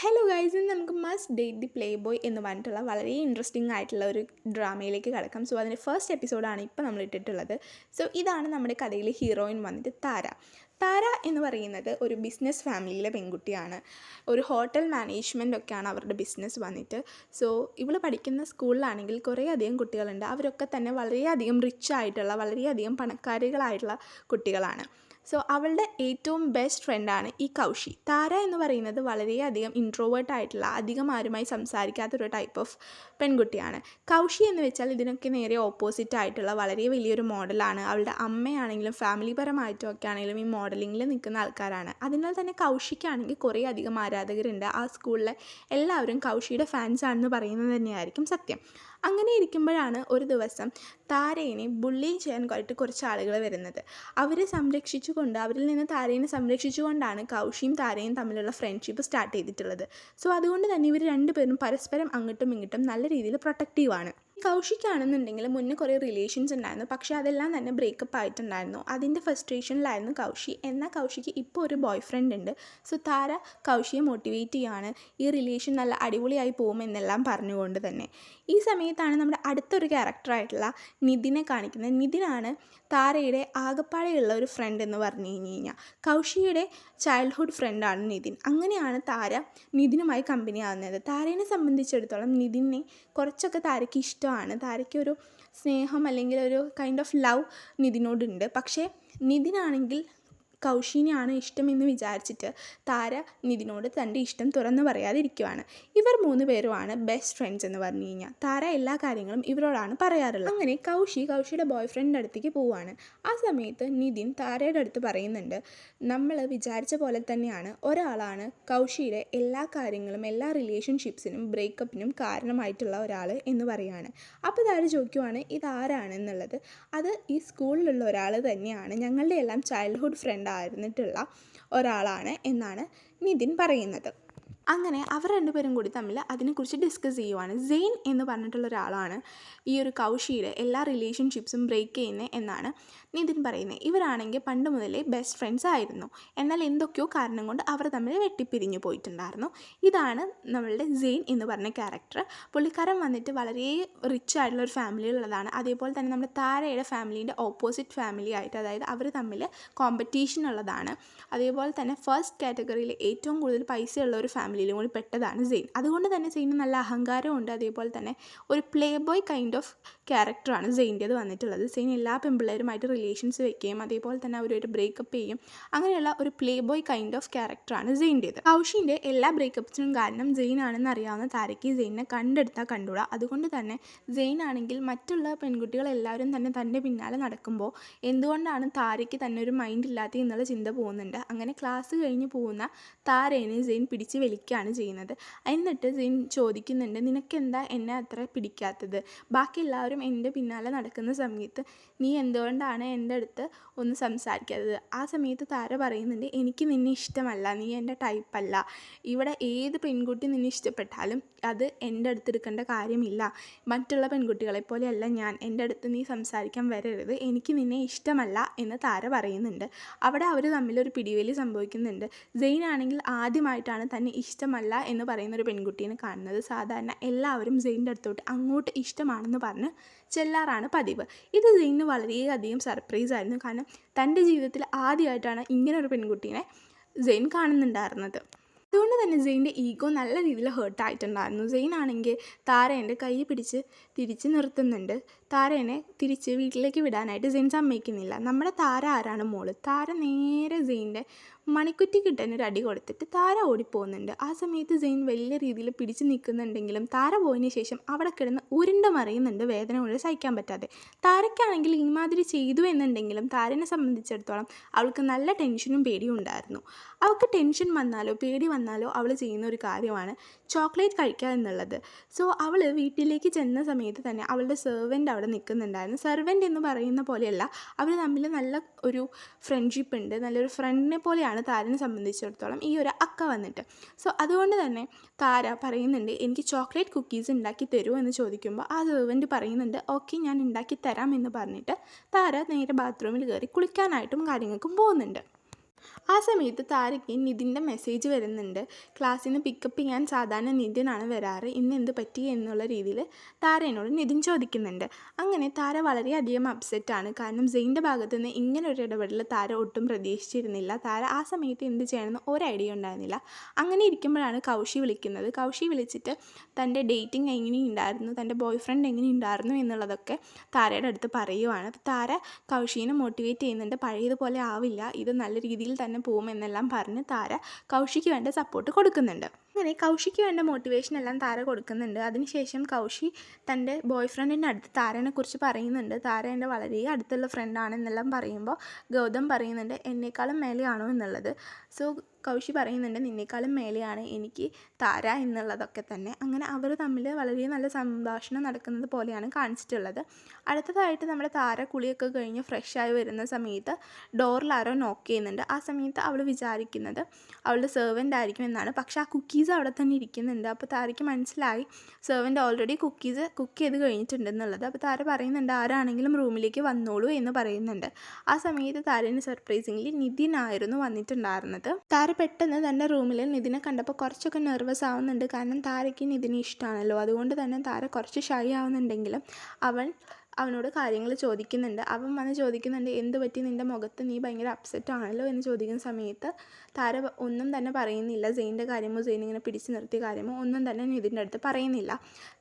Hello guys, ഇന്ന് നമുക്ക് must date the play boy എന്ന് പറഞ്ഞിട്ടുള്ള വളരെ ഇൻട്രസ്റ്റിംഗ് ആയിട്ടുള്ള ഒരു ഡ്രാമയിലേക്ക് കിടക്കാം. സോ അതിൻ്റെ ഫസ്റ്റ് എപ്പിസോഡാണ് ഇപ്പോൾ നമ്മൾ ഇട്ടിട്ടുള്ളത്. സോ ഇതാണ് നമ്മുടെ കഥയിലെ ഹീറോയിൻ വന്നിട്ട് താര. താര എന്ന് പറയുന്നത് ഒരു ബിസിനസ് ഫാമിലിയിലെ പെൺകുട്ടിയാണ്. ഒരു ഹോട്ടൽ മാനേജ്മെൻ്റ് ഒക്കെയാണ് അവരുടെ ബിസിനസ് വന്നിട്ട്. സോ ഇവൾ പഠിക്കുന്ന സ്കൂളിലാണെങ്കിൽ കുറേയധികം കുട്ടികളുണ്ട്. അവരൊക്കെ തന്നെ വളരെയധികം റിച്ച് ആയിട്ടുള്ള വളരെയധികം പണക്കാരികളായിട്ടുള്ള കുട്ടികളാണ്. സോ അവളുടെ ഏറ്റവും ബെസ്റ്റ് ഫ്രണ്ടാണ് ഈ കൗശി. താര എന്ന് പറയുന്നത് വളരെയധികം ഇൻട്രോവേർട്ട് ആയിട്ടുള്ള അധികം ആരുമായി സംസാരിക്കാത്തൊരു ടൈപ്പ് ഓഫ് പെൺകുട്ടിയാണ്. കൗശി എന്ന് വെച്ചാൽ ഇതിനൊക്കെ നേരെ ഓപ്പോസിറ്റ് ആയിട്ടുള്ള വളരെ വലിയൊരു മോഡലാണ്. അവളുടെ അമ്മയാണെങ്കിലും ഫാമിലി പരമായിട്ടും ഒക്കെ ആണെങ്കിലും ഈ മോഡലിങ്ങിൽ നിൽക്കുന്ന ആൾക്കാരാണ്. അതിനാൽ തന്നെ കൗശിക്കാണെങ്കിൽ കുറേ അധികം ആരാധകരുണ്ട്. ആ സ്കൂളിലെ എല്ലാവരും കൗശിയുടെ ഫാൻസ് ആണെന്ന് പറയുന്നത് തന്നെയായിരിക്കും സത്യം. അങ്ങനെ ഇരിക്കുമ്പോഴാണ് ഒരു ദിവസം താരേനെ ബുള്ളി ചെയ്യാൻ കുറച്ച് ആളുകൾ വരുന്നത്. അവരെ സംരക്ഷിച്ചുകൊണ്ട് അവരിൽ നിന്ന് താരേനെ സംരക്ഷിച്ചുകൊണ്ടാണ് കൗശിയും താരയും തമ്മിലുള്ള ഫ്രണ്ട്ഷിപ്പ് സ്റ്റാർട്ട് ചെയ്തിട്ടുള്ളത്. സോ അതുകൊണ്ട് തന്നെ ഇവർ രണ്ടുപേരും പരസ്പരം അങ്ങോട്ടും ഇങ്ങോട്ടും നല്ല രീതിയിൽ പ്രൊട്ടക്റ്റീവാണ്. കൗശിക്കാണെന്നുണ്ടെങ്കിൽ മുന്നേ കുറേ റിലേഷൻസ് ഉണ്ടായിരുന്നു, പക്ഷേ അതെല്ലാം തന്നെ ബ്രേക്കപ്പ് ആയിട്ടുണ്ടായിരുന്നു. അതിൻ്റെ ഫ്രസ്ട്രേഷനിലായിരുന്നു കൗശി. എന്നാൽ കൗശിക്ക് ഇപ്പോൾ ഒരു ബോയ് ഫ്രണ്ട് ഉണ്ട്. സോ താര കൗശിയെ മോട്ടിവേറ്റ് ചെയ്യാണ്, ഈ റിലേഷൻ നല്ല അടിപൊളിയായി പോകുമെന്നെല്ലാം പറഞ്ഞുകൊണ്ട് തന്നെ. ഈ സമയത്താണ് നമ്മുടെ അടുത്തൊരു ക്യാരക്ടറായിട്ടുള്ള നിതിനെ കാണിക്കുന്നത്. നിതിനാണ് താരയുടെ ആകപ്പാടെയുള്ള ഒരു ഫ്രണ്ട് എന്ന് പറഞ്ഞു കഴിഞ്ഞാൽ. കൗശിയുടെ ചൈൽഡ്ഹുഡ് ഫ്രണ്ടാണ് നിതിൻ. അങ്ങനെയാണ് താര നിതിനുമായി കമ്പനി ആകുന്നത്. താരേനെ സംബന്ധിച്ചിടത്തോളം നിതിനെ കുറച്ചൊക്കെ താരയ്ക്ക് ഇഷ്ടമാണ്. താരയ്ക്കൊരു സ്നേഹം അല്ലെങ്കിൽ ഒരു കൈൻഡ് ഓഫ് ലവ് നിതിനോടുണ്ട്. പക്ഷേ നിതിനാണെങ്കിൽ കൗശിനെയാണ് ഇഷ്ടമെന്ന് വിചാരിച്ചിട്ട് താര നിതിനോട് തൻ്റെ ഇഷ്ടം തുറന്നു പറയാതിരിക്കുവാണ്. ഇവർ 3 പേരുമാണ് ബെസ്റ്റ് ഫ്രണ്ട്സ് എന്ന് പറഞ്ഞു കഴിഞ്ഞാൽ. താര എല്ലാ കാര്യങ്ങളും ഇവരോടാണ് പറയാറുള്ളത്. അങ്ങനെ കൗശിയുടെ ബോയ് ഫ്രണ്ടിൻ്റെ അടുത്തേക്ക് പോവുകയാണ്. ആ സമയത്ത് നിതിൻ താരയുടെ അടുത്ത് പറയുന്നുണ്ട്, നമ്മൾ വിചാരിച്ച പോലെ തന്നെയാണ് ഒരാളാണ് കൗശിയുടെ എല്ലാ കാര്യങ്ങളും എല്ലാ റിലേഷൻഷിപ്സിനും ബ്രേക്കപ്പിനും കാരണമായിട്ടുള്ള ഒരാൾ എന്ന് പറയുകയാണ്. അപ്പോൾ താര ചോദിക്കുവാണ് ഇതാരാണെന്നുള്ളത്. അത് ഈ സ്കൂളിലുള്ള ഒരാൾ തന്നെയാണ്, ഞങ്ങളുടെ എല്ലാം ചൈൽഡ്ഹുഡ് ഫ്രണ്ട് ആയിരുന്നിട്ടുള്ള ഒരാളാണ് എന്നാണ് നിതിൻ പറയുന്നത്. അങ്ങനെ അവർ രണ്ടുപേരും കൂടി തമ്മിൽ അതിനെക്കുറിച്ച് ഡിസ്കസ് ചെയ്യുവാണ്. സെയിൻ എന്ന് പറഞ്ഞിട്ടുള്ള ഒരാളാണ് ഈ ഒരു കൗശിയുടെ എല്ലാ റിലേഷൻഷിപ്സും ബ്രേക്ക് ചെയ്യുന്നത് എന്നാണ് നിതിൻ പറയുന്നത്. ഇവരാണെങ്കിൽ പണ്ട് മുതലേ ബെസ്റ്റ് ഫ്രണ്ട്സ് ആയിരുന്നു. എന്നാൽ എന്തൊക്കെയോ കാരണം കൊണ്ട് അവർ തമ്മിൽ വെട്ടിപ്പിരിഞ്ഞു പോയിട്ടുണ്ടായിരുന്നു. ഇതാണ് നമ്മളുടെ സെയിൻ എന്ന് പറഞ്ഞ ക്യാരക്ടർ. പുള്ളിക്കാരൻ വന്നിട്ട് വളരെ റിച്ച് ആയിട്ടുള്ള ഒരു ഫാമിലിയിലുള്ളതാണ്. അതേപോലെ തന്നെ നമ്മുടെ താരയുടെ ഫാമിലീൻ്റെ ഓപ്പോസിറ്റ് ഫാമിലി ആയിട്ട്, അതായത് അവർ തമ്മിൽ കോമ്പറ്റീഷൻ ഉള്ളതാണ്. അതേപോലെ തന്നെ ഫസ്റ്റ് കാറ്റഗറിയിൽ ഏറ്റവും കൂടുതൽ പൈസയുള്ള ഒരു ഫാമിലിയിലും കൂടി പെട്ടതാണ് സെയിൻ. അതുകൊണ്ട് തന്നെ സെയിന് നല്ല അഹങ്കാരമുണ്ട്. അതേപോലെ തന്നെ ഒരു പ്ലേ ബോയ് കൈൻഡ് ഓഫ് ക്യാരക്ടറാണ് സെയിൻ്റേത് വന്നിട്ടുള്ളത്. സെയിൻ എല്ലാ പെൺപിള്ളേരുമായിട്ട് റിലേഷൻസ് വെക്കുകയും അതേപോലെ തന്നെ അവരുമായിട്ട് ബ്രേക്കപ്പ് ചെയ്യും. അങ്ങനെയുള്ള ഒരു പ്ലേ ബോയ് കൈൻഡ് ഓഫ് ക്യാരക്ടറാണ് സെയിൻ്റേത്. കൗശിൻ്റെ എല്ലാ ബ്രേക്കപ്സിനും കാരണം സെയിൻ ആണെന്ന് അറിയാവുന്ന താരയ്ക്ക് സെയിനെ കണ്ടെടുത്താൽ കണ്ടുകൂടാ. അതുകൊണ്ട് തന്നെ സെയിൻ ആണെങ്കിൽ മറ്റുള്ള പെൺകുട്ടികളെല്ലാവരും തന്നെ തൻ്റെ പിന്നാലെ നടക്കുമ്പോൾ എന്തുകൊണ്ടാണ് താരയ്ക്ക് തന്നെ ഒരു മൈൻഡ് ഇല്ലാത്ത എന്നുള്ള ചിന്ത പോകുന്നുണ്ട്. അങ്ങനെ ക്ലാസ് കഴിഞ്ഞ് പോകുന്ന താരേനെ സെയിൻ പിടിച്ച് വലിക്കുകയാണ് ചെയ്യുന്നത്. എന്നിട്ട് സെയിൻ ചോദിക്കുന്നുണ്ട്, നിനക്കെന്താ എന്നെ അത്ര പിടിക്കാത്തത്? ബാക്കി എല്ലാവരും എൻ്റെ പിന്നാലെ നടക്കുന്ന സമയത്ത് നീ എന്തുകൊണ്ടാണ് എൻ്റെ അടുത്ത് ഒന്ന് സംസാരിക്കാത്തത്? ആ സമയത്ത് താര പറയുന്നുണ്ട്, എനിക്ക് നിന്നെ ഇഷ്ടമല്ല, നീ എൻ്റെ ടൈപ്പല്ല. ഇവിടെ ഏത് പെൺകുട്ടി നിന്നെ ഇഷ്ടപ്പെട്ടാലും അത് എൻ്റെ അടുത്ത് എടുക്കേണ്ട കാര്യമില്ല. മറ്റുള്ള പെൺകുട്ടികളെ പോലെയല്ല ഞാൻ, എൻ്റെ അടുത്ത് നീ സംസാരിക്കാൻ വരരുത്, എനിക്ക് നിന്നെ ഇഷ്ടമല്ല എന്ന് താര പറയുന്നുണ്ട്. അവിടെ അവർ തമ്മിലൊരു പിടിവലി സംഭവിക്കുന്നുണ്ട്. സെയിൻ ആണെങ്കിൽ ആദ്യമായിട്ടാണ് തന്നെ ഇഷ്ടമല്ല എന്ന് പറയുന്നൊരു പെൺകുട്ടീനെ കാണുന്നത്. സാധാരണ എല്ലാവരും സെയിൻ്റെ അടുത്തോട്ട് അങ്ങോട്ട് ഇഷ്ടമാണെന്ന് പറഞ്ഞ് ചെല്ലാറാണ് പതിവ്. ഇത് സെയിന് വളരെയധികം സർപ്രൈസ് ആയിരുന്നു. കാരണം തൻ്റെ ജീവിതത്തിൽ ആദ്യമായിട്ടാണ് ഇങ്ങനൊരു പെൺകുട്ടീനെ സെയിൻ കാണുന്നുണ്ടായിരുന്നത്. അതുകൊണ്ട് തന്നെ സെയിൻ്റെ ഈഗോ നല്ല രീതിയിൽ ഹേർട്ടായിട്ടുണ്ടായിരുന്നു. സെയിൻ ആണെങ്കിൽ താരേൻ്റെ കൈ പിടിച്ച് തിരിച്ച് നിർത്തുന്നുണ്ട്. താരേനെ തിരിച്ച് വീട്ടിലേക്ക് വിടാനായിട്ട് സെയിൻ സമ്മതിക്കുന്നില്ല. നമ്മുടെ താര ആരാണ് മോള്. താര നേരെ സെയിൻ്റെ മണിക്കുറ്റി കിട്ടാനൊരു അടി കൊടുത്തിട്ട് താര ഓടിപ്പോകുന്നുണ്ട്. ആ സമയത്ത് സെയിൻ വലിയ രീതിയിൽ പിടിച്ച് നിൽക്കുന്നുണ്ടെങ്കിലും താര പോയതിന് ശേഷം അവിടെ കിടന്ന് ഉരുണ്ട് മറിയുന്നുണ്ട്, വേദന കൊണ്ട് സഹിക്കാൻ പറ്റാതെ. താരയ്ക്കാണെങ്കിൽ ഇമാതിരി ചെയ്തു എന്നുണ്ടെങ്കിലും താരനെ സംബന്ധിച്ചിടത്തോളം അവൾക്ക് നല്ല ടെൻഷനും പേടിയും ഉണ്ടായിരുന്നു. അവൾക്ക് ടെൻഷൻ വന്നാലോ പേടി വന്നാലോ അവൾ ചെയ്യുന്ന ഒരു കാര്യമാണ് ചോക്ലേറ്റ് കഴിക്കുക എന്നുള്ളത്. സോ അവൾ വീട്ടിലേക്ക് ചെന്ന സമയത്ത് തന്നെ അവളുടെ സെർവൻ്റ് അവിടെ നിൽക്കുന്നുണ്ടായിരുന്നു. സെർവൻ്റ് എന്ന് പറയുന്ന പോലെയല്ല, അവർ തമ്മിൽ നല്ല ഒരു ഫ്രണ്ട്ഷിപ്പ് ഉണ്ട്. നല്ലൊരു ഫ്രണ്ടിനെ പോലെയാണ് താരനെ സംബന്ധിച്ചിടത്തോളം ഈ ഒരു അക്ക വന്നിട്ട്. സോ അതുകൊണ്ട് തന്നെ താര പറയുന്നുണ്ട്, എനിക്ക് ചോക്ലേറ്റ് കുക്കീസ് ഉണ്ടാക്കി തരുമോ എന്ന് ചോദിക്കുമ്പോൾ ആ സെർവൻ്റ് പറയുന്നുണ്ട്, ഓക്കെ ഞാൻ ഉണ്ടാക്കി തരാം എന്ന് പറഞ്ഞിട്ട് താര നേരെ ബാത്റൂമിൽ കയറി കുളിക്കാനായിട്ടും കാര്യങ്ങൾക്കും പോകുന്നുണ്ട്. ആ സമയത്ത് താരയ്ക്ക് നിതിൻ്റെ മെസ്സേജ് വരുന്നുണ്ട്. ക്ലാസ്സിൽ നിന്ന് പിക്കപ്പ് ചെയ്യാൻ സാധാരണ നിതിനാണ് വരാറ്, ഇന്ന് എന്ത് പറ്റി എന്നുള്ള രീതിയിൽ താരയോട് നിതിൻ ചോദിക്കുന്നുണ്ട്. അങ്ങനെ താര വളരെയധികം അപ്സെറ്റാണ്. കാരണം സെയിൻ്റെ ഭാഗത്തു നിന്ന് ഇങ്ങനെ ഒരു ഇടപെടൽ താര ഒട്ടും പ്രതീക്ഷിച്ചിരുന്നില്ല. താര ആ സമയത്ത് എന്ത് ചെയ്യണമെന്ന് ഒരു ഐഡിയ ഉണ്ടായിരുന്നില്ല. അങ്ങനെ ഇരിക്കുമ്പോഴാണ് കൗശി വിളിക്കുന്നത്. കൗശി വിളിച്ചിട്ട് തൻ്റെ ഡേറ്റിംഗ് എങ്ങനെയുണ്ടായിരുന്നു, തൻ്റെ ബോയ് ഫ്രണ്ട് എങ്ങനെയുണ്ടായിരുന്നു എന്നുള്ളതൊക്കെ താരയുടെ അടുത്ത് പറയുവാണ്. അപ്പോൾ താര കൗശീനെ മോട്ടിവേറ്റ് ചെയ്യുന്നുണ്ട്. പഴയതുപോലെ ആവില്ല, ഇത് നല്ല രീതിയിൽ തന്നെ പോകുമെന്നെല്ലാം പറഞ്ഞ് താര കൗശിക്ക് വേണ്ട സപ്പോർട്ട് കൊടുക്കുന്നുണ്ട്. അങ്ങനെ കൗശിക്ക് വേണ്ട മോട്ടിവേഷൻ എല്ലാം താര കൊടുക്കുന്നുണ്ട്. അതിനുശേഷം കൗശി തൻ്റെ ബോയ് ഫ്രണ്ടിൻ്റെ അടുത്ത് താരനെക്കുറിച്ച് പറയുന്നുണ്ട്. താര എൻ്റെ വളരെ അടുത്തുള്ള ഫ്രണ്ടാണെന്നെല്ലാം പറയുമ്പോൾ ഗൗതം പറയുന്നുണ്ട് എന്നേക്കാളും മേലെയാണോ എന്നുള്ളത്. സോ കൗശി പറയുന്നുണ്ട് നിന്നേക്കാളും മേലെയാണ് എനിക്ക് താര എന്നുള്ളതൊക്കെ തന്നെ. അങ്ങനെ അവർ തമ്മിൽ വളരെ നല്ല സംഭാഷണം നടക്കുന്നത് പോലെയാണ് കാണിച്ചിട്ടുള്ളത്. അടുത്തതായിട്ട് നമ്മുടെ താര കുളിയൊക്കെ കഴിഞ്ഞ് ഫ്രഷായി വരുന്ന സമയത്ത് ഡോറിൽ ആരോ നോക്ക് ചെയ്യുന്നുണ്ട്. ആ സമയത്ത് അവൾ വിചാരിക്കുന്നത് അവളുടെ സെർവൻ്റ് ആയിരിക്കും എന്നാണ്. പക്ഷേ ആ കുക്കീസ് അവിടെ തന്നെ ഇരിക്കുന്നുണ്ട്. അപ്പോൾ താരയ്ക്ക് മനസ്സിലായി സെർവൻ്റ് ഓൾറെഡി കുക്കീസ് കുക്ക് ചെയ്ത് കഴിഞ്ഞിട്ടുണ്ടെന്നുള്ളത്. അപ്പോൾ താര പറയുന്നുണ്ട് ആരാണെങ്കിലും റൂമിലേക്ക് വന്നോളൂ എന്ന് പറയുന്നുണ്ട്. ആ സമയത്ത് താരന് സർപ്രൈസിംഗ്ലി നിതിനായിരുന്നു വന്നിട്ടുണ്ടായിരുന്നത്. താര പെട്ടെന്ന് തൻ്റെ റൂമിൽ നിതിനെ കണ്ടപ്പോൾ കുറച്ചൊക്കെ നെർവസ് ആവുന്നുണ്ട്. കാരണം താരയ്ക്ക് നിതിനെ ഇഷ്ടമാണല്ലോ. അതുകൊണ്ട് തന്നെ താര കുറച്ച് ഷൈ ആവുന്നുണ്ടെങ്കിലും അവനോട് കാര്യങ്ങൾ ചോദിക്കുന്നുണ്ട്. അവൻ വന്ന് ചോദിക്കുന്നുണ്ട് എന്ത് പറ്റി നിൻ്റെ മുഖത്ത്, നീ ഭയങ്കര അപ്സെറ്റ് ആണല്ലോ എന്ന് ചോദിക്കുന്ന സമയത്ത് താര ഒന്നും തന്നെ പറയുന്നില്ല. സെയിൻ്റെ കാര്യമോ സെയിൻ ഇങ്ങനെ പിടിച്ചു നിർത്തിയ കാര്യമോ ഒന്നും തന്നെ നിതിൻ്റെ അടുത്ത് പറയുന്നില്ല.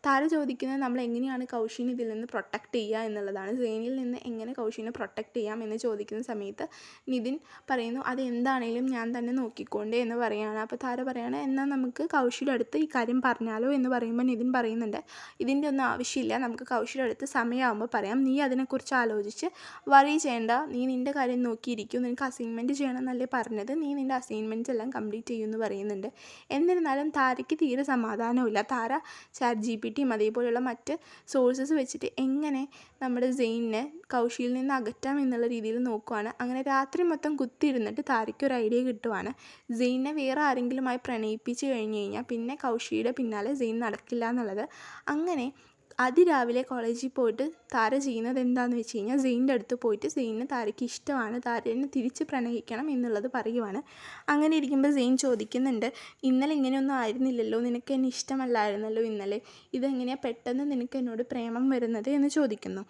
താര ചോദിക്കുന്നത് നമ്മൾ എങ്ങനെയാണ് കൗശിനെ ഇതിൽ നിന്ന് പ്രൊട്ടക്റ്റ് ചെയ്യുക എന്നുള്ളതാണ്. സെയിനിൽ നിന്ന് എങ്ങനെ കൗശിനെ പ്രൊട്ടക്റ്റ് ചെയ്യാം എന്ന് ചോദിക്കുന്ന സമയത്ത് നിതിൻ പറയുന്നു അത് എന്താണേലും ഞാൻ തന്നെ നോക്കിക്കൊണ്ടേ എന്ന് പറയുകയാണ്. അപ്പോൾ താര പറയുകയാണ് എന്നാൽ നമുക്ക് കൗശിയുടെ അടുത്ത് ഈ കാര്യം പറഞ്ഞാലോ എന്ന് പറയുമ്പോൾ നിതിൻ പറയുന്നുണ്ട് ഇതിൻ്റെ ഒന്നും ആവശ്യമില്ല, നമുക്ക് കൗശിയുടെ അടുത്ത് സമയമാകുമ്പോൾ പറയാം, നീ അതിനെക്കുറിച്ച് ആലോചിച്ച് വറി ചെയ്യേണ്ട, നീ നിൻ്റെ കാര്യം നോക്കിയിരിക്കും, നിനക്ക് അസൈൻമെൻറ്റ് ചെയ്യണമെന്നല്ലേ പറഞ്ഞത്, നീ നിൻ്റെ അസൈൻമെൻറ്റ്സ് എല്ലാം കംപ്ലീറ്റ് ചെയ്യുമെന്ന് പറയുന്നുണ്ട്. എന്നിരുന്നാലും താരയ്ക്ക് തീരെ സമാധാനമില്ല. താര ChatGPTയും അതേപോലെയുള്ള മറ്റ് സോഴ്സസ് വെച്ചിട്ട് എങ്ങനെ നമ്മുടെ സെയിനിനെ കൗശിയിൽ നിന്ന് അകറ്റാം എന്നുള്ള രീതിയിൽ നോക്കുവാണ്. അങ്ങനെ രാത്രി മൊത്തം കുത്തിയിരുന്നിട്ട് താരയ്ക്ക് ഒരു ഐഡിയ കിട്ടുവാണ്. സെയിനെ വേറെ ആരെങ്കിലുമായി പ്രണയിപ്പിച്ച് കഴിഞ്ഞ് കഴിഞ്ഞാൽ പിന്നെ കൗശിയുടെ പിന്നാലെ സെയിൻ നടക്കില്ല എന്നുള്ളത്. അങ്ങനെ അതിരാവിലെ കോളേജിൽ പോയിട്ട് താര ചെയ്യുന്നത് എന്താണെന്ന് വെച്ച് കഴിഞ്ഞാൽ സെയിൻ്റെ അടുത്ത് പോയിട്ട് സെയിനെ താരയ്ക്ക് ഇഷ്ടമാണ്, താരനെ തിരിച്ച് പ്രണയിക്കണം എന്നുള്ളത് പറയുവാണ്. അങ്ങനെ ഇരിക്കുമ്പോൾ സെയിൻ ചോദിക്കുന്നുണ്ട് ഇന്നലെ ഇങ്ങനെയൊന്നും ആയിരുന്നില്ലല്ലോ, നിനക്ക് എന്നെ ഇഷ്ടമല്ലായിരുന്നല്ലോ ഇന്നലെ, ഇതെങ്ങനെയാണ് പെട്ടെന്ന് നിനക്ക് എന്നോട് പ്രേമം വരുന്നത് എന്ന് ചോദിക്കുന്നു.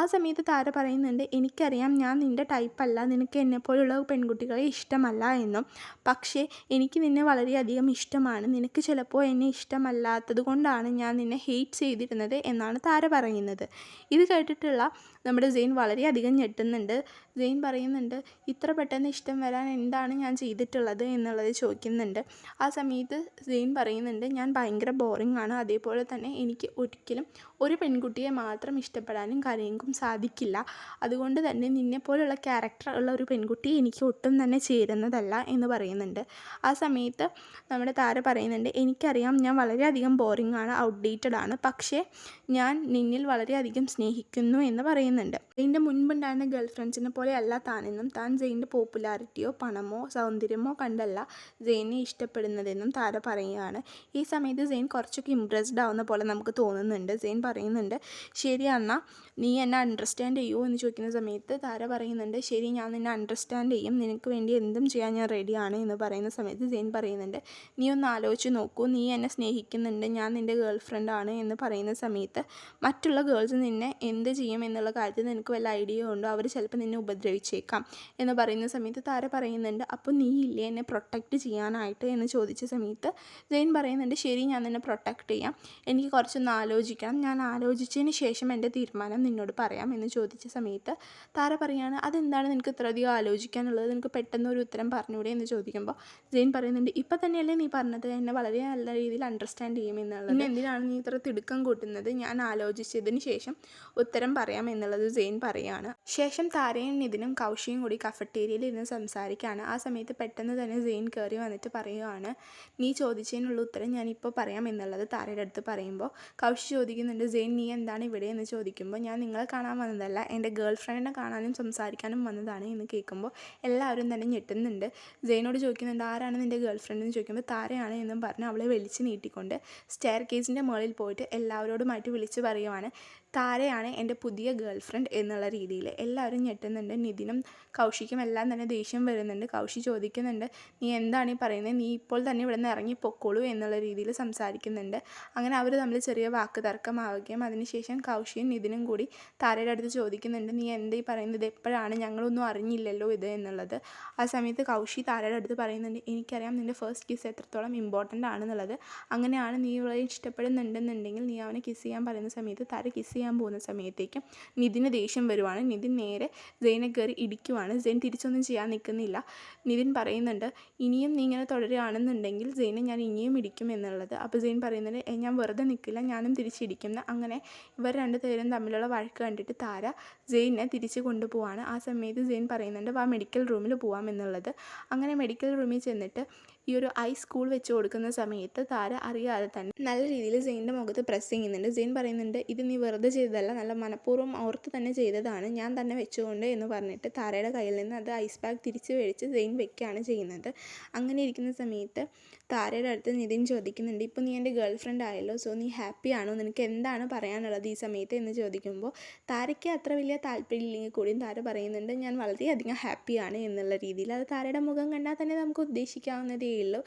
ആ സമയത്ത് താര പറയുന്നുണ്ട് എനിക്കറിയാം ഞാൻ നിൻ്റെ ടൈപ്പല്ല, നിനക്ക് എന്നെപ്പോലുള്ള പെൺകുട്ടികളെ ഇഷ്ടമല്ല എന്നും, പക്ഷേ എനിക്ക് നിന്നെ വളരെയധികം ഇഷ്ടമാണ്, നിനക്ക് ചിലപ്പോൾ എന്നെ ഇഷ്ടമല്ലാത്തത് കൊണ്ടാണ് ഞാൻ നിന്നെ ഹെയ്റ്റ് ചെയ്തിരുന്നത് എന്നാണ് താര പറയുന്നത്. ഇത് കേട്ടിട്ടുള്ള നമ്മുടെ സെയിൻ വളരെയധികം ഞെട്ടുന്നുണ്ട്. സെയിൻ പറയുന്നുണ്ട് ഇത്ര പെട്ടെന്ന് ഇഷ്ടം വരാൻ എന്താണ് ഞാൻ ചെയ്തിട്ടുള്ളത് എന്നുള്ളത് ചോദിക്കുന്നുണ്ട്. ആ സമയത്ത് സെയിൻ പറയുന്നുണ്ട് ഞാൻ ഭയങ്കര ബോറിംഗ് ആണ്, അതേപോലെ തന്നെ എനിക്ക് ഒരിക്കലും ഒരു പെൺകുട്ടിയെ മാത്രം ഇഷ്ടപ്പെടാനും കാര്യങ്ങൾക്കും സാധിക്കില്ല, അതുകൊണ്ട് തന്നെ നിന്നെപ്പോലുള്ള ക്യാരക്ടർ ഉള്ള ഒരു പെൺകുട്ടി എനിക്ക് ഒട്ടും തന്നെ ചേരുന്നതല്ല എന്ന് പറയുന്നുണ്ട്. ആ സമയത്ത് നമ്മുടെ താര പറയുന്നുണ്ട് എനിക്കറിയാം ഞാൻ വളരെയധികം ബോറിംഗ് ആണ്, ഔട്ട്ഡേറ്റഡ് ആണ്, പക്ഷേ ഞാൻ നിന്നിൽ വളരെയധികം സ്നേഹിക്കുന്നു എന്ന് പറയുന്നുണ്ട്. സെയിൻ്റെ മുൻപുണ്ടായിരുന്ന ഗേൾ ഫ്രണ്ട്സിനെ പോലെ അല്ല താനെന്നും, താൻ സെയിൻ്റെ പോപ്പുലാരിറ്റിയോ പണമോ സൗന്ദര്യമോ കണ്ടല്ല സെയിനെ ഇഷ്ടപ്പെടുന്നതെന്നും താര പറയുകയാണ്. ഈ സമയത്ത് സെയിൻ കുറച്ചൊക്കെ ഇംപ്രസ്ഡ് ആവുന്ന പോലെ നമുക്ക് തോന്നുന്നുണ്ട്. സെയിൻ പറയുന്നുണ്ട് ശരി എന്നാൽ നീ എന്നെ അണ്ടർസ്റ്റാൻഡ് ചെയ്യുമോ എന്ന് ചോദിക്കുന്ന സമയത്ത് താര പറയുന്നുണ്ട് ശരി ഞാൻ നിന്നെ അണ്ടർസ്റ്റാൻഡ് ചെയ്യും, നിനക്ക് വേണ്ടി എന്തും ചെയ്യാൻ ഞാൻ റെഡിയാണ് എന്ന് പറയുന്ന സമയത്ത് സെയിൻ പറയുന്നുണ്ട് നീ ഒന്ന് ആലോചിച്ച് നോക്കൂ, നീ എന്നെ സ്നേഹിക്കുന്നുണ്ട്, ഞാൻ നിൻ്റെ ഗേൾ ഫ്രണ്ടാണ് എന്ന് പറയുന്ന സമയത്ത് മറ്റുള്ള ഗേൾസ് നിന്നെ എന്ത് ചെയ്യും എന്നുള്ള കാര്യത്തിൽ നിനക്ക് വല്ല ഐഡിയ ഉണ്ടോ, അവർ ചിലപ്പോൾ നിന്നെ ഉപദ്രവിച്ചേക്കാം എന്ന് പറയുന്ന സമയത്ത് താര പറയുന്നുണ്ട് അപ്പോൾ നീ ഇല്ലേ എന്നെ പ്രൊട്ടക്റ്റ് ചെയ്യാനായിട്ട് എന്ന് ചോദിച്ച സമയത്ത് സെയിൻ പറയുന്നുണ്ട് ശരി ഞാൻ നിന്നെ പ്രൊട്ടക്റ്റ് ചെയ്യാം, എനിക്ക് കുറച്ചൊന്ന് ആലോചിക്കണം, ഞാൻ ആലോചിച്ചതിന് ശേഷം എൻ്റെ തീരുമാനം നിന്നോട് പറയാം എന്ന് ചോദിച്ച സമയത്ത് താര പറയുകയാണ് അതെന്താണ് നിനക്ക് ഇത്രയധികം ആലോചിക്കാനുള്ളത്, നിനക്ക് പെട്ടെന്ന് ഒരു ഉത്തരം പറഞ്ഞൂടെ എന്ന് ചോദിക്കുമ്പോൾ സെയിൻ പറയുന്നുണ്ട് ഇപ്പം തന്നെയല്ലേ നീ പറഞ്ഞത് എന്നെ വളരെ നല്ല രീതിയിൽ അണ്ടർസ്റ്റാൻഡ് ചെയ്യുമെന്നുള്ളത്, പിന്നെ എന്തിനാണ് നീ ഇത്ര തിടുക്കം കൂട്ടുന്നത്, ഞാൻ ആലോചിച്ചതിന് ശേഷം ഉത്തരം പറയാം എന്നുള്ളത് സെയിൻ പറയുകയാണ്. ശേഷം താരയും നിതിനും കൗശിയും കൂടി കഫറ്റേരിയയിൽ ഇരുന്ന് സംസാരിക്കുകയാണ്. ആ സമയത്ത് പെട്ടെന്ന് തന്നെ സെയിൻ കയറി വന്നിട്ട് പറയുകയാണ് നീ ചോദിച്ചതിനുള്ള ഉത്തരം ഞാനിപ്പോൾ പറയാം എന്നുള്ളത് താരയുടെ അടുത്ത് പറയുമ്പോൾ കൗശി ചോദിക്കുന്നുണ്ട് സെയിൻ നീ എന്താണ് ഇവിടെ എന്ന് ചോദിക്കുമ്പോൾ ഞാൻ നിങ്ങളെ കാണാൻ വന്നതല്ല, എൻ്റെ ഗേൾ ഫ്രണ്ടിനെ കാണാനും സംസാരിക്കാനും വന്നതാണ് എന്ന് കേൾക്കുമ്പോൾ എല്ലാവരും തന്നെ ഞെട്ടുന്നുണ്ട്. സെയിനോട് ചോദിക്കുന്നുണ്ട് ആരാണ് നിൻ്റെ ഗേൾ ഫ്രണ്ട് എന്ന് ചോദിക്കുമ്പോൾ താരയാണ് എന്നും പറഞ്ഞ് അവളെ വലിച്ച് നീട്ടിക്കൊണ്ട് സ്റ്റെയർ കേസിൻ്റെ മുകളിൽ പോയിട്ട് എല്ലാവരോടുമായിട്ട് വിളിച്ച് പറയുവാണ് താരയാണ് എൻ്റെ പുതിയ ഗേൾ ഫ്രണ്ട് എന്നുള്ള രീതിയിൽ എല്ലാവരും ഞെട്ടുന്നുണ്ട്. നിതിനും കൗശിക്കും എല്ലാം തന്നെ ദേഷ്യം വരുന്നുണ്ട്. കൗശി ചോദിക്കുന്നുണ്ട്, നീ എന്താണ് ഈ പറയുന്നത്, നീ ഇപ്പോൾ തന്നെ ഇവിടെ നിന്ന് ഇറങ്ങി പൊക്കോളൂ എന്നുള്ള രീതിയിൽ സംസാരിക്കുന്നുണ്ട്. അങ്ങനെ അവർ തമ്മിൽ ചെറിയ വാക്ക് തർക്കമാവുകയും അതിനുശേഷം കൗശിയും നിതിനും കൂടി താരയുടെ അടുത്ത് ചോദിക്കുന്നുണ്ട്, നീ എന്താ ഈ പറയുന്നത്, എപ്പോഴാണ്, ഞങ്ങളൊന്നും അറിഞ്ഞില്ലല്ലോ ഇത് എന്നുള്ളത്. ആ സമയത്ത് കൗശി താരയുടെ അടുത്ത് പറയുന്നുണ്ട്, എനിക്കറിയാം നിൻ്റെ ഫസ്റ്റ് കിസ് എത്രത്തോളം ഇമ്പോർട്ടൻ്റ് ആണെന്നുള്ളത്. അങ്ങനെയാണ് നീ ഇവളെ ഇഷ്ടപ്പെടുന്നുണ്ടെന്നുണ്ടെങ്കിൽ നീ അവനെ കിസ് ചെയ്യാൻ പറയുന്ന സമയത്ത് താര കിസ് ചെയ്യാൻ പോകുന്ന സമയത്തേക്കും നിതിന് ദേഷ്യം വരുവാണ്. നിതിൻ നേരെ സെയിനെ കയറി ഇടിക്കുവാണ്. സെയിൻ തിരിച്ചൊന്നും ചെയ്യാൻ നിൽക്കുന്നില്ല. നിതിൻ പറയുന്നുണ്ട്, ഇനിയും നീ ഇങ്ങനെ തുടരുകയാണെന്നുണ്ടെങ്കിൽ സെയിനെ ഞാൻ ഇനിയും ഇടിക്കും എന്നുള്ളത്. അപ്പോൾ സെയിൻ പറയുന്നുണ്ട്, ഞാൻ വെറുതെ നിൽക്കില്ല, ഞാനും തിരിച്ചിടിക്കുന്ന. അങ്ങനെ ഇവർ രണ്ടുപേരും തമ്മിലുള്ള വഴക്ക് കണ്ടിട്ട് താര സെയിനെ തിരിച്ച് കൊണ്ടുപോവാണ്. ആ സമയത്ത് സെയിൻ പറയുന്നുണ്ട്, വാ മെഡിക്കൽ റൂമിൽ പോവാം എന്നുള്ളത്. അങ്ങനെ മെഡിക്കൽ റൂമിൽ ചെന്നിട്ട് ഈ ഒരു ഐസ് കൂൾ വെച്ച് കൊടുക്കുന്ന സമയത്ത് താര അറിയാതെ തന്നെ നല്ല രീതിയിൽ സെയിൻ്റെ മുഖത്ത് പ്രസ് ചെയ്യുന്നുണ്ട്. സെയിൻ പറയുന്നുണ്ട്, ഇത് നീ വെറുതെ ചെയ്തതല്ല, നല്ല മനഃപൂർവ്വം ഓർത്ത് തന്നെ ചെയ്തതാണ്, ഞാൻ തന്നെ വെച്ചുകൊണ്ട് എന്ന് പറഞ്ഞിട്ട് താരയുടെ കയ്യിൽ നിന്ന് അത് ഐസ് ബാഗ് തിരിച്ച് മേടിച്ച് സെയിൻ വെക്കുകയാണ് ചെയ്യുന്നത്. അങ്ങനെ ഇരിക്കുന്ന സമയത്ത് താരയുടെ അടുത്ത് നിതിൻ ചോദിക്കുന്നുണ്ട്, ഇപ്പോൾ നീ എൻ്റെ ഗേൾ ഫ്രണ്ട് ആയല്ലോ, സോ നീ ഹാപ്പി ആണോ, നിനക്ക് എന്താണ് പറയാനുള്ളത് ഈ സമയത്ത് എന്ന് ചോദിക്കുമ്പോൾ താരയ്ക്ക് അത്ര വലിയ താല്പര്യമില്ലെങ്കിൽ കൂടിയും താര പറയുന്നുണ്ട്, ഞാൻ വളരെയധികം ഹാപ്പിയാണ് എന്നുള്ള രീതിയിൽ. അത് താരയുടെ മുഖം കണ്ടാൽ തന്നെ നമുക്ക് ഉദ്ദേശിക്കാവുന്നതേ ഉള്ളൂ.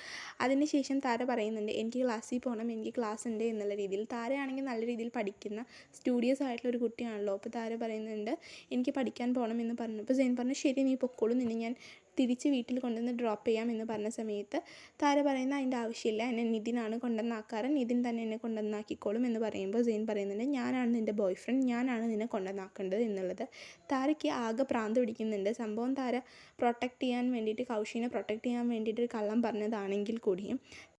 അതിനുശേഷം താര പറയുന്നുണ്ട്, എനിക്ക് ക്ലാസ്സിൽ പോകണം, എനിക്ക് ക്ലാസ് ഉണ്ട് എന്നുള്ള രീതിയിൽ. താരയാണെങ്കിൽ നല്ല രീതിയിൽ പഠിക്കുന്ന സ്റ്റുഡിയസ് ആയിട്ടുള്ള ഒരു കുട്ടിയാണല്ലോ. അപ്പോൾ താര പറയുന്നുണ്ട്, എനിക്ക് പഠിക്കാൻ പോകണം എന്ന് പറഞ്ഞു. അപ്പോൾ സെയിൻ പറഞ്ഞു, ശരി നീ പൊക്കോളൂ, നിന്നെ ഞാൻ തിരിച്ച് വീട്ടിൽ കൊണ്ടുവന്ന് ഡ്രോപ്പ് ചെയ്യാം എന്ന് പറഞ്ഞ സമയത്ത് താര പറയുന്ന അതിൻ്റെ ആവശ്യമില്ല, എന്നെ നിതിനാണ് കൊണ്ടുവന്നാക്കാറ്, നിതിൻ തന്നെ എന്നെ കൊണ്ടുവന്നാക്കിക്കോളും എന്ന് പറയുമ്പോൾ സെയിൻ പറയുന്നുണ്ട്, ഞാനാണ് നിൻ്റെ ബോയ് ഫ്രണ്ട്, ഞാനാണ് നിന്നെ കൊണ്ടുവന്നാക്കേണ്ടത് എന്നുള്ളത്. താരയ്ക്ക് ആകെ പ്രാന്ത് പിടിക്കുന്നുണ്ട്. സംഭവം താര പ്രൊട്ടക്റ്റ് ചെയ്യാൻ വേണ്ടിയിട്ട്, കൗശിനെ പ്രൊട്ടക്റ്റ് ചെയ്യാൻ വേണ്ടിയിട്ട് ഒരു കള്ളം പറഞ്ഞതാണെങ്കിൽ കൂടിയും